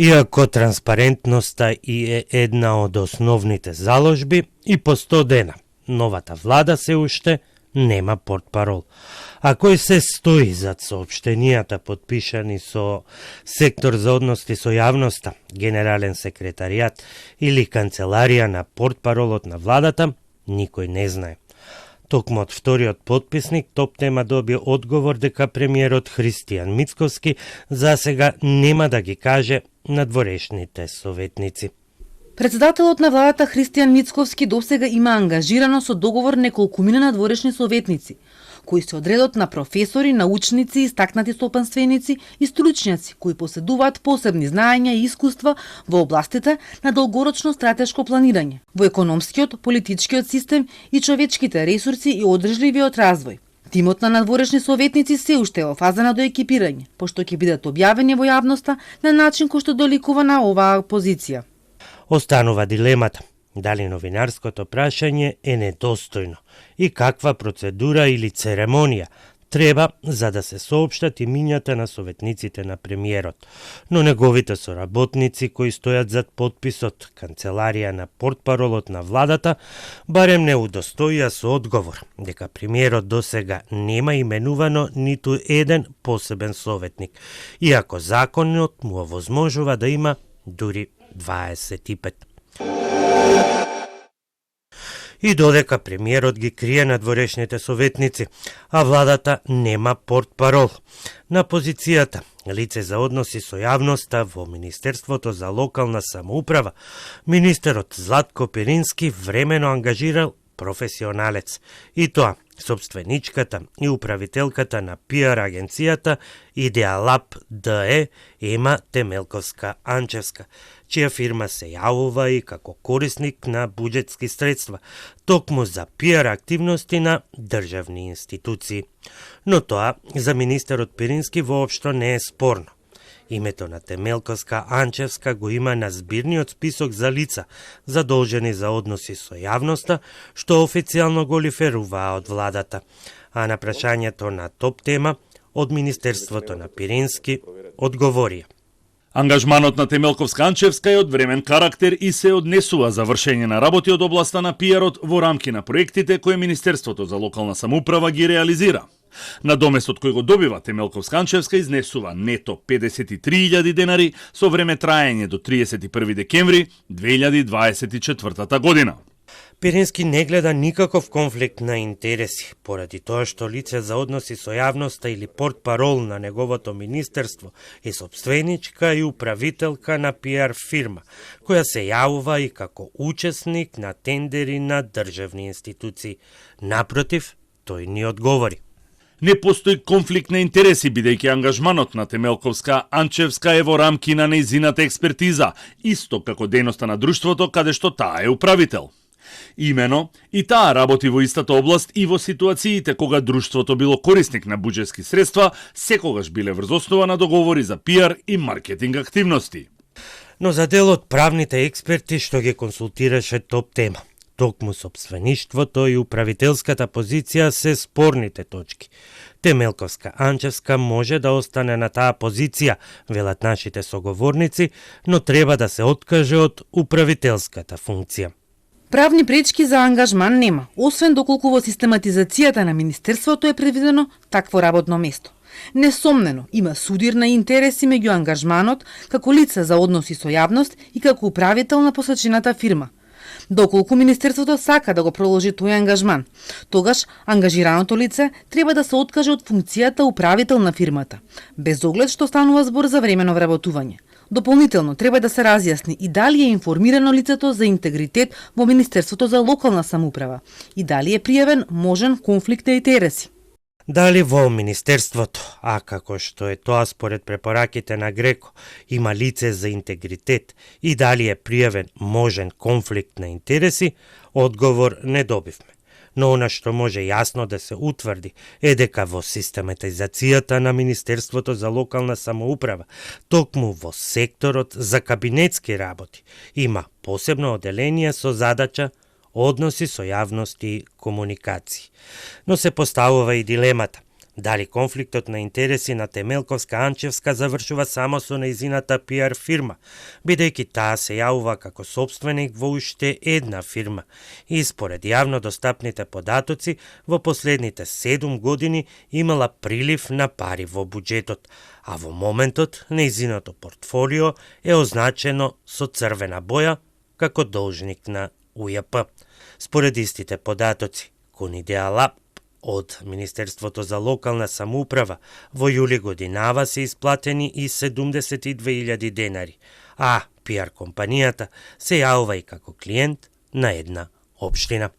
Иако транспарентноста и е една од основните заложби, и по 100 дена новата влада се уште нема портпарол. А кој се стои зад соопштенијата подпишани со сектор за односи со јавноста, генерален секретаријат или канцеларија на портпаролот на владата, никој не знае. Токму од вториот подписник, Топ тема доби одговор дека премиерот Христијан Мицковски засега нема да ги каже на дворешните советници. Председателот на владата Христијан Мицковски досега има ангажирано со договор неколкумина надворешни советници, кои се од редот на професори, научници, истакнати стопанственици и стручњаци кои поседуваат посебни знаења и искуства во областите на долгорочно стратешко планирање, во економскиот, политичкиот систем и човечките ресурси и одржливиот развој. Тимот на надворешни советници се уште е во фаза на доекипирање, пошто ќе бидат објавени во јавноста на начин кој што доликува на оваа позиција. Останува дилемата дали новинарското прашање е недостојно и каква процедура или церемонија треба за да се соопштат имињата на советниците на премиерот, но неговите соработници кои стојат зад подписот канцеларија на портпаролот на владата барем не удостоија со одговор дека премиерот досега нема именувано ниту еден посебен советник, иако законот му овозможува да има дури 25. И додека премиерот ги крие надворешните советници, а владата нема портпарол. На позицијата лице за односи со јавноста во Министерството за локална самоуправа, министерот Златко Пирински времено ангажирал професионалец, и тоа собственичката и управителката на PR агенцијата Идеалаб ДЕ Ема Темелковска-Анчевска, чија фирма се јавува и како корисник на буџетски средства, токму за PR активности на државни институции. Но тоа за министерот Пирински воопшто не е спорно. Името на Темелковска-Анчевска го има на збирниот список за лица задолжени за односи со јавноста, што официјално го лиферуваа од владата. А на прашањето на Топ тема од Министерството на Пирински одговорија: Ангажманот на Темелковска-Анчевска е од времен карактер и се однесува за вршење на работи од областа на PR-от во рамки на проектите кои Министерството за локална самоуправа ги реализира. Надоместот кој го добива Темелковска-Анчевска изнесува нето 53.000 денари со време траење до 31 декември 2024 година. Пирински не гледа никаков конфликт на интереси, поради тоа што лице за односи со јавноста или портпарол на неговото министерство е собственичка и управителка на PR фирма, која се јавува и како учесник на тендери на државни институции. Напротив, тој ни одговори: Не постои конфликт на интереси, бидејќи ангажманот на Темелковска-Анчевска е во рамки на нејзината експертиза, исто како дејноста на друштвото каде што таа е управител. Имено, и таа работи во истата област и во ситуациите кога друштвото било корисник на буџетски средства, секогаш биле врз основа на договори за PR и маркетинг активности. Но за дел од правните експерти што ги консултираше Топ тема, токму собствеништвото и управителската позиција се спорните точки. Темелковска-Анчевска може да остане на таа позиција, велат нашите соговорници, но треба да се откаже од управителската функција. Правни пречки за ангажман нема, освен доколку во систематизацијата на Министерството е предвидено такво работно место. Несомнено, има судир на интереси меѓу ангажманот како лице за односи со јавност и како управител на посочената фирма. Доколку Министерството сака да го проложи тој ангажман, тогаш ангажираното лице треба да се откаже од функцијата управител на фирмата, без оглед што станува збор за времено вработување. Дополнително треба да се разјасни и дали е информирано лицето за интегритет во Министерството за локална самоуправа и дали е пријавен можен конфликт на интереси. Дали во Министерството, а како што е тоа според препораките на Греко, има лице за интегритет и дали е пријавен можен конфликт на интереси, одговор не добивме. Но она што може јасно да се утврди е дека во систематизацијата на Министерството за локална самоуправа, токму во секторот за кабинетски работи, има посебно оделение со задача односи со јавност и комуникации. Но се поставува и дилемата Дали конфликтот на интереси на Темелковска-Анчевска завршува само со нејзината пиар фирма, бидејќи таа се јавува како собственик во уште една фирма и според јавно достапните податоци во последните 7 години имала прилив на пари во буџетот, а во моментот нејзиното портфолио е означено со црвена боја како должник на УЈП. Според истите податоци, кон Идеалаб од Министерството за локална самоуправа во јули годинава се исплатени и 72.000 денари, а пиар компанијата се јавува и како клиент на една општина.